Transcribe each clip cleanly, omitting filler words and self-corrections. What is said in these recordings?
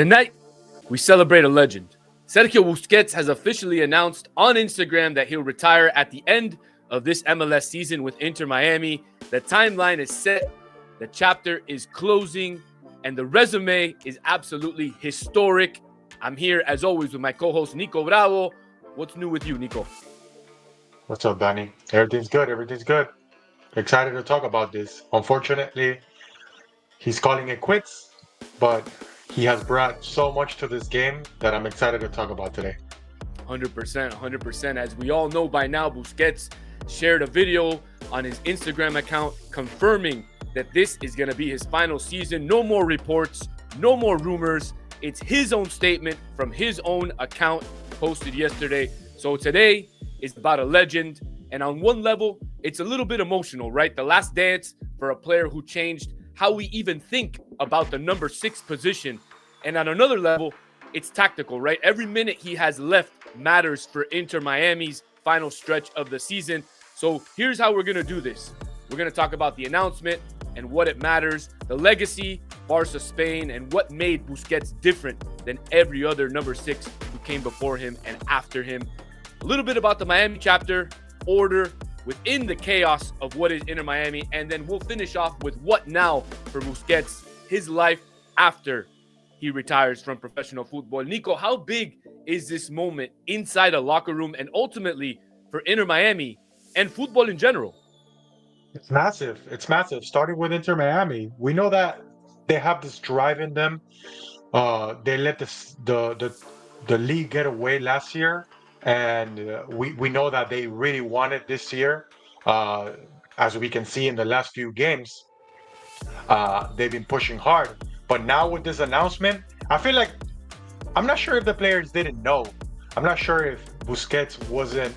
Tonight, we celebrate a legend. Sergio Busquets has officially announced on Instagram that he'll retire at the end of this MLS season with Inter Miami. The timeline is set, the chapter is closing, and the resume is absolutely historic. I'm here, as always, with my co-host, Nico Bravo. What's new with you, Nico? What's up, Danny? Everything's good. Everything's good. Excited to talk about this. Unfortunately, he's calling it quits, but he has brought so much to this game that I'm excited to talk about today. 100%. As we all know by now, Busquets shared a video on his Instagram account confirming that this is going to be his final season. No more reports, no more rumors. It's his own statement from his own account posted yesterday. So today is about a legend. And on one level, it's a little bit emotional, right? The last dance for a player who changed how we even think about the number 6 position. And on another level, it's tactical, right? Every minute he has left matters for Inter Miami's final stretch of the season. So here's how we're going to do this. We're going to talk about the announcement and what it matters, the legacy, Barça Spain, and what made Busquets different than every other number 6 who came before him and after him. A little bit about the Miami chapter, order within the chaos of what is Inter Miami, and then we'll finish off with what now for Busquets, his life after he retires from professional football. Nico, how big is this moment inside a locker room and ultimately for Inter Miami and football in general? It's massive. It's massive. Starting with Inter Miami, we know that they have this drive in them. They let the league get away last year, and we know that they really want it this year. As we can see in the last few games, they've been pushing hard. But now with this announcement, I feel like I'm not sure if the players didn't know. I'm not sure if Busquets wasn't,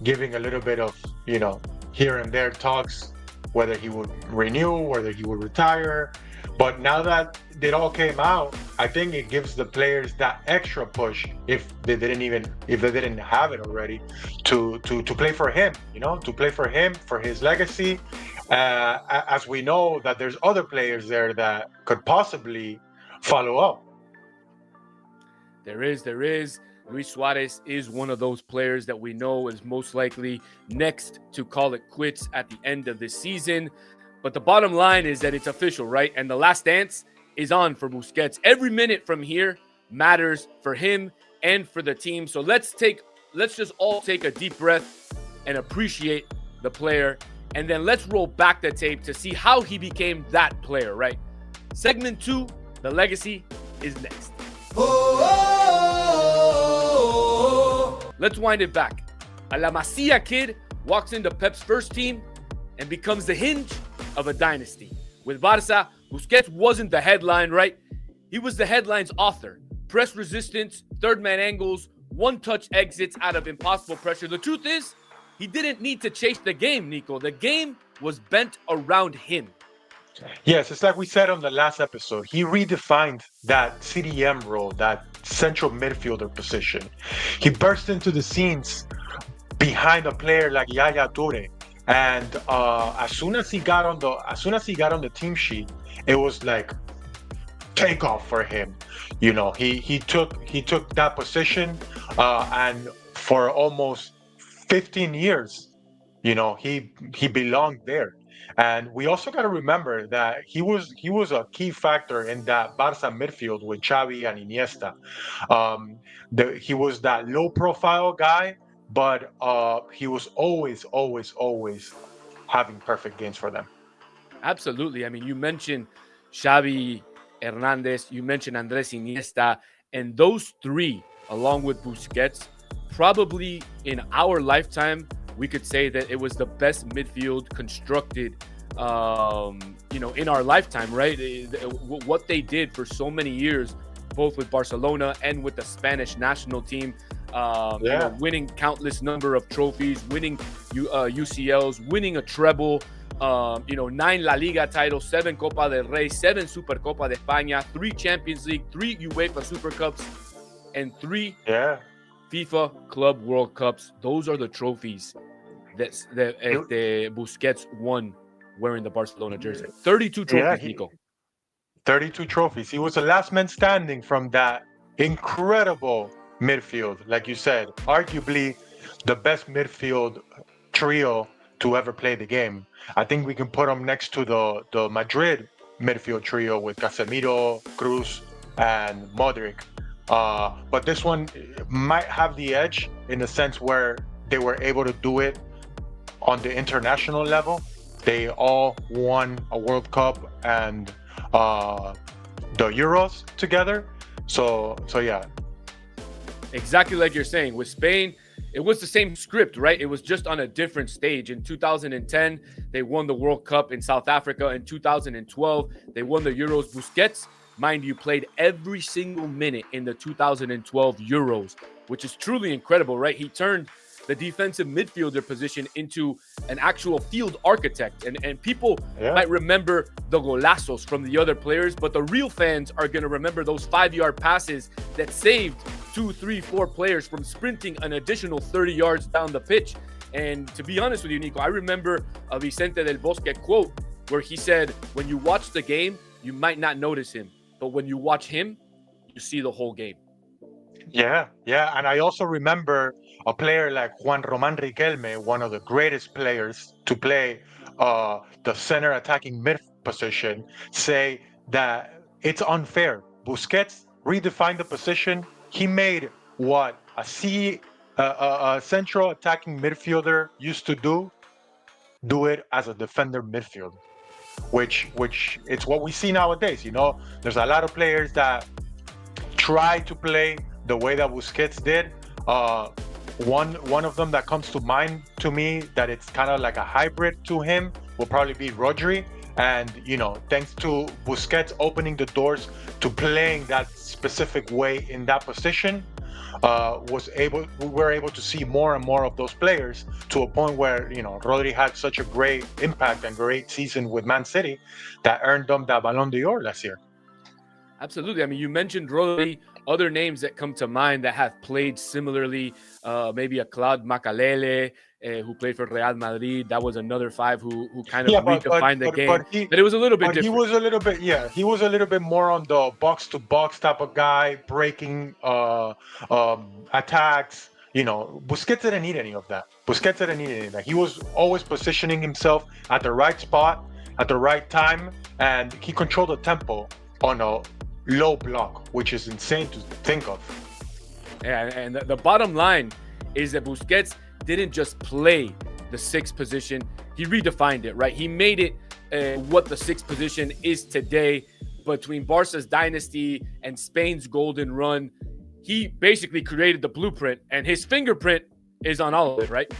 giving a little bit of, here and there talks, whether he would renew, whether he would retire. But now that it all came out, I think it gives the players that extra push if they didn't have it already to play for him, to play for him, for his legacy. As we know that there's other players there that could possibly follow up. There is. Luis Suarez is one of those players that we know is most likely next to call it quits at the end of this season. But the bottom line is that it's official, right? And the last dance is on for Busquets. Every minute from here matters for him and for the team. So let's just all take a deep breath and appreciate the player. And then let's roll back the tape to see how he became that player, right? Segment 2, the legacy, is next. Let's wind it back. A La Masia kid walks into Pep's first team and becomes the hinge of a dynasty. With Barça, Busquets wasn't the headline, right? He was the headline's author. Press resistance, third man angles, one-touch exits out of impossible pressure. The truth is, he didn't need to chase the game, Nico. The game was bent around him. Yes, it's like we said on the last episode. He redefined that CDM role, that central midfielder position. He burst into the scenes behind a player like Yaya Toure, and as soon as he got on the team sheet, it was like takeoff for him. He took that position, and for almost 15 years, he belonged there. And we also got to remember that he was a key factor in that Barça midfield with Xavi and Iniesta. He was that low-profile guy, but he was always having perfect games for them. Absolutely. I mean, you mentioned Xavi Hernandez, you mentioned Andres Iniesta, and those three, along with Busquets, probably in our lifetime, we could say that it was the best midfield constructed, in our lifetime, right? What they did for so many years, both with Barcelona and with the Spanish national team, winning countless number of trophies, winning UCLs, winning a treble, 9 La Liga titles, 7 Copa del Rey, 7 Supercopa de España, 3 Champions League, 3 UEFA Super Cups, and 3 FIFA Club World Cups. Those are the trophies that Busquets won wearing the Barcelona jersey. 32 trophies, Nico. 32 trophies. He was the last man standing from that incredible midfield. Like you said, arguably the best midfield trio to ever play the game. I think we can put him next to the Madrid midfield trio with Casemiro, Cruz, and Modric. But this one might have the edge in the sense where they were able to do it on the international level. They all won a World Cup and the Euros together. So yeah. Exactly like you're saying. With Spain, it was the same script, right? It was just on a different stage. In 2010, they won the World Cup in South Africa. In 2012, they won the Euros. Busquets, mind you, played every single minute in the 2012 Euros, which is truly incredible, right? He turned the defensive midfielder position into an actual field architect. And people might remember the golazos from the other players, but the real fans are going to remember those 5-yard passes that saved 2, 3, 4 players from sprinting an additional 30 yards down the pitch. And to be honest with you, Nico, I remember a Vicente del Bosque quote where he said, when you watch the game, you might not notice him, but when you watch him, you see the whole game. Yeah. And I also remember a player like Juan Román Riquelme, one of the greatest players to play the center attacking mid position, say that it's unfair. Busquets redefined the position. He made what a central attacking midfielder used to do it as a defender midfielder, which it's what we see nowadays. You know, there's a lot of players that try to play the way that Busquets did. One of them that comes to mind to me that it's kind of like a hybrid to him will probably be Rodri. And, you know, thanks to Busquets opening the doors to playing that specific way in that position, we were able to see more and more of those players to a point where, you know, Rodri had such a great impact and great season with Man City that earned them that Ballon d'Or last year. Absolutely. I mean, you mentioned Rodri. Other names that come to mind that have played similarly, maybe a Claude Makalele, who played for Real Madrid. That was another 5 who kind of redefined the game. But it was a little bit different. He was a little bit more on the box-to-box type of guy, breaking attacks. You know, Busquets didn't need any of that. He was always positioning himself at the right spot, at the right time, and he controlled the tempo on a low block, which is insane to think of. Yeah, and the bottom line is that Busquets didn't just play the 6th position, he redefined it, right? He made it what the 6th position is today. Between Barca's dynasty and Spain's golden run, he basically created the blueprint, and his fingerprint is on all of it, right?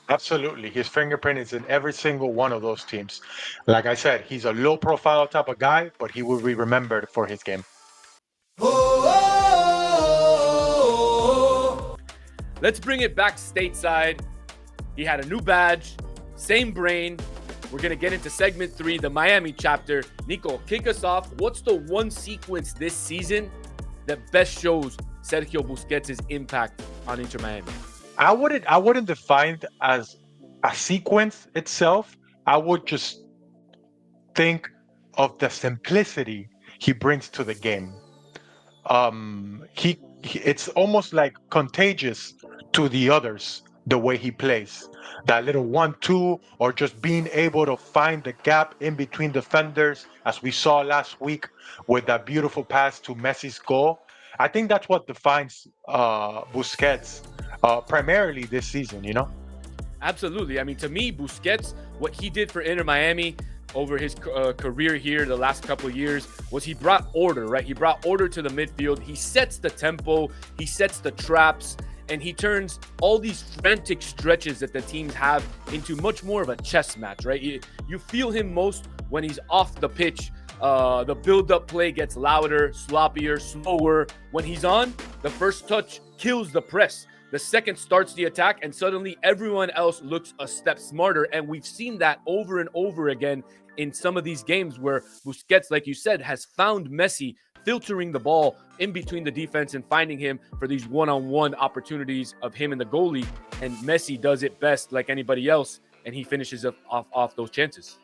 Absolutely. His fingerprint is in every single one of those teams. Like I said, he's a low profile type of guy, but he will be remembered for his game. Let's bring it back stateside. He had a new badge, same brain. We're going to get into segment 3, the Miami chapter. Nico, kick us off. What's the one sequence this season that best shows Sergio Busquets' impact on Inter Miami? I wouldn't define it as a sequence itself. I would just think of the simplicity he brings to the game. It's almost like contagious to the others, the way he plays. That little 1-2, or just being able to find the gap in between defenders, as we saw last week with that beautiful pass to Messi's goal. I think that's what defines Busquets primarily this season, you know? Absolutely. I mean, to me, Busquets, what he did for Inter Miami over his career here the last couple of years was he brought order, right? He brought order to the midfield. He sets the tempo, he sets the traps, and he turns all these frantic stretches that the teams have into much more of a chess match, right? You feel him most when he's off the pitch. The build-up play gets louder, sloppier, slower. When he's on, the first touch kills the press. The second starts the attack, and suddenly everyone else looks a step smarter. And we've seen that over and over again in some of these games where Busquets, like you said, has found Messi filtering the ball in between the defense and finding him for these one-on-one opportunities of him and the goalie. And Messi does it best like anybody else, and he finishes off those chances.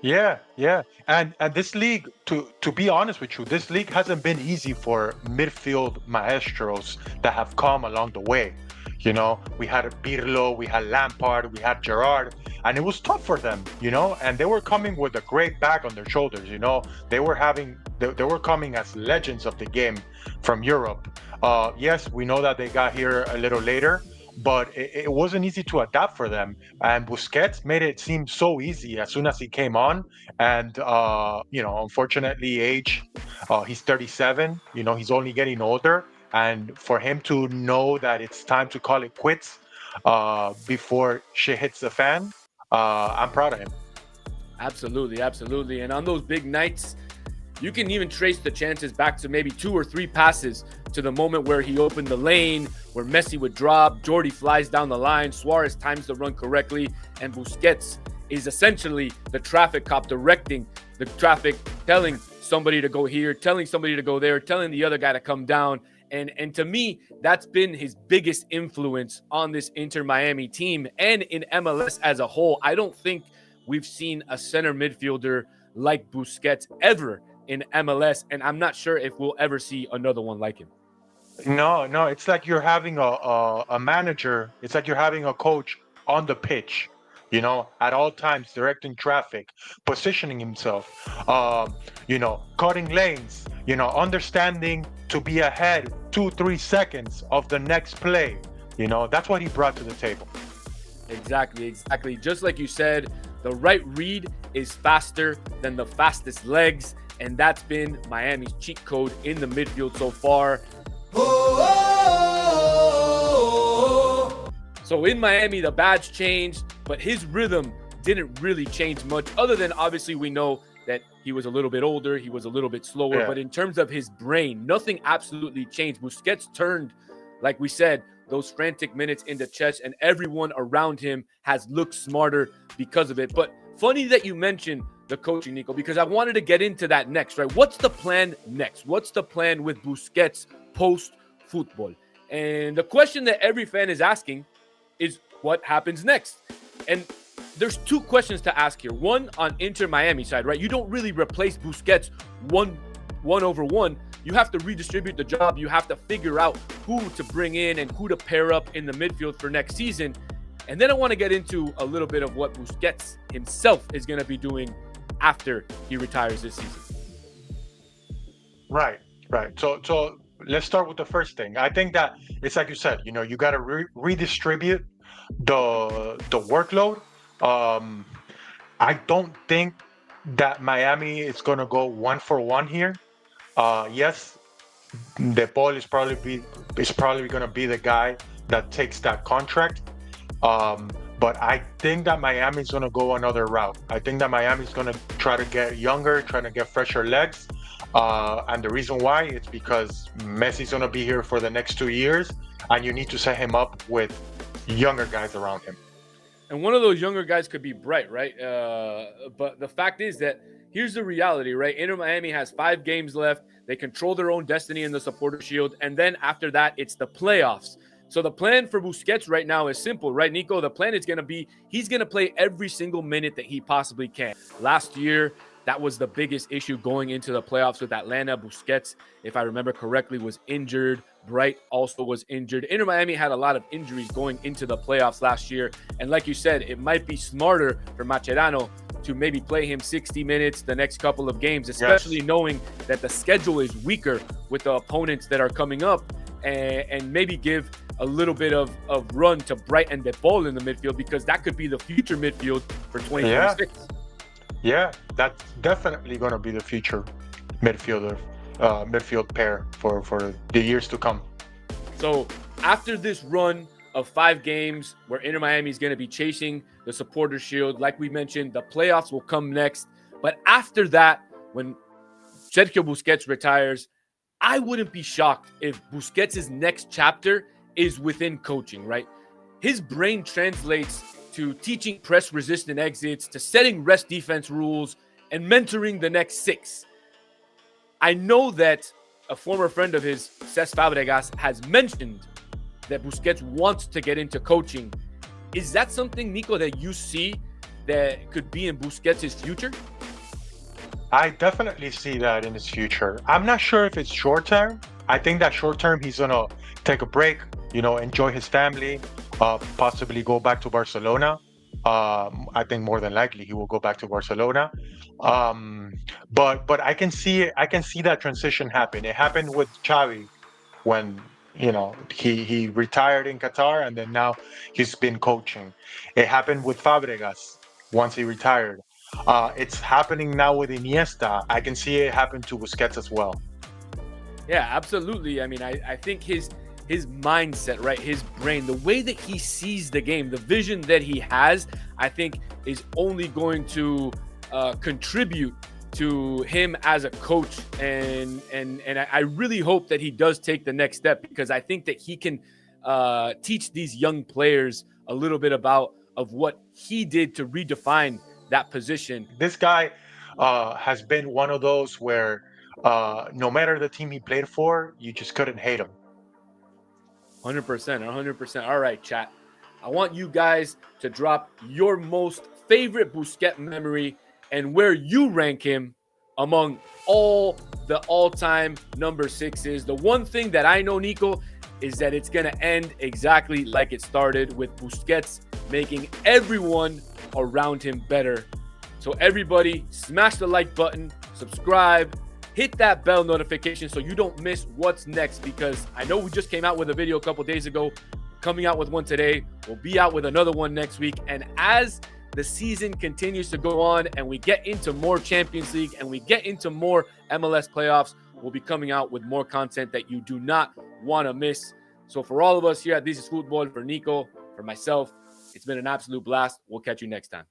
Yeah, yeah. And this league, to be honest with you, this league hasn't been easy for midfield maestros that have come along the way. You know, we had Pirlo, we had Lampard, we had Gerrard, and it was tough for them, you know, and they were coming with a great bag on their shoulders, you know. They were coming as legends of the game from Europe. Yes, we know that they got here a little later, but it wasn't easy to adapt for them. And Busquets made it seem so easy as soon as he came on. And you know, unfortunately, he's 37. You know, he's only getting older. And for him to know that it's time to call it quits before shit hits the fan, I'm proud of him. Absolutely, absolutely. And on those big nights, you can even trace the chances back to maybe 2 or 3 passes to the moment where he opened the lane, where Messi would drop, Jordi flies down the line, Suarez times the run correctly, and Busquets is essentially the traffic cop directing the traffic, telling somebody to go here, telling somebody to go there, telling the other guy to come down. And to me, that's been his biggest influence on this Inter Miami team and in MLS as a whole. I don't think we've seen a center midfielder like Busquets ever in MLS, and I'm not sure if we'll ever see another one like him. No, no, it's like you're having a manager. It's like you're having a coach on the pitch, you know, at all times, directing traffic, positioning himself, you know, cutting lanes, you know, understanding to be ahead 2, 3 seconds of the next play. You know, that's what he brought to the table. Exactly, exactly. Just like you said, the right read is faster than the fastest legs, and that's been Miami's cheat code in the midfield so far. So in Miami, the badge changed, but his rhythm didn't really change much, other than obviously we know that he was a little bit older, he was a little bit slower, Yeah. but in terms of his brain, nothing absolutely changed. Busquets turned, like we said, those frantic minutes into chess, and everyone around him has looked smarter because of it. But funny that you mentioned the coaching, Nico, because I wanted to get into that next, right? What's the plan next? What's the plan with Busquets post-Futbol? And the question that every fan is asking is what happens next? And there's 2 questions to ask here. One on Inter Miami side, right? You don't really replace Busquets one over one. You have to redistribute the job. You have to figure out who to bring in and who to pair up in the midfield for next season. And then I want to get into a little bit of what Busquets himself is going to be doing after he retires this season. Right, right. So let's start with the first thing. I think that it's like you said, you know, you got to redistribute the workload. I don't think that Miami is going to go 1-for-1 here. Yes, De Paul is probably going to be the guy that takes that contract. But I think that Miami is going to go another route. I think that Miami is going to try to get younger, trying to get fresher legs. And the reason why it's because Messi's going to be here for the next 2 years, and you need to set him up with younger guys around him. And one of those younger guys could be Bright, right? But the fact is that here's the reality, right? Inter Miami has 5 games left. They control their own destiny in the Supporter Shield. And then after that, it's the playoffs. So the plan for Busquets right now is simple, right, Nico? The plan is going to be he's going to play every single minute that he possibly can. Last year, that was the biggest issue going into the playoffs with Atlanta. Busquets, if I remember correctly, was injured. Bright also was injured. Inter Miami had a lot of injuries going into the playoffs last year. And like you said, it might be smarter for Mascherano to maybe play him 60 minutes the next couple of games, especially knowing that the schedule is weaker with the opponents that are coming up, and maybe give a little bit of run to Bright and De Paul in the midfield, because that could be the future midfield for 2026. Yeah, that's definitely going to be the future midfield pair for the years to come. So after this run of 5 games where Inter Miami is going to be chasing the Supporter Shield, like we mentioned, the playoffs will come next. But after that, when Sergio Busquets retires, I wouldn't be shocked if Busquets' next chapter is within coaching, right? His brain translates to teaching press-resistant exits, to setting rest defense rules, and mentoring the next 6. I know that a former friend of his, Cesc Fabregas, has mentioned that Busquets wants to get into coaching. Is that something, Nico, that you see that could be in Busquets' future? I definitely see that in his future. I'm not sure if it's short term. I think that short term he's gonna take a break, enjoy his family, possibly go back to Barcelona. I think more than likely he will go back to Barcelona. Um, but I can see that transition happen. It happened with Xavi when he retired in Qatar and then now he's been coaching. It happened with Fabregas once he retired. It's happening now with Iniesta. I can see it happen to Busquets as well. Yeah, absolutely. I mean, I think his mindset, right? His brain, the way that he sees the game, the vision that he has, I think is only going to contribute to him as a coach. And I really hope that he does take the next step, because I think that he can teach these young players a little bit of what he did to redefine that position. This guy has been one of those where no matter the team he played for, you just couldn't hate him. 100%, 100%. All right, chat. I want you guys to drop your most favorite Busquets memory and where you rank him among all the all-time number sixes. The one thing that I know, Nico, is that it's going to end exactly like it started, with Busquets making everyone around him better. So everybody, smash the like button, subscribe, hit that bell notification so you don't miss what's next, because I know we just came out with a video a couple days ago, coming out with one today. We'll be out with another one next week. And as the season continues to go on and we get into more Champions League and we get into more MLS playoffs, we'll be coming out with more content that you do not want to miss. So for all of us here at This Is Futbol, for Nico, for myself, it's been an absolute blast. We'll catch you next time.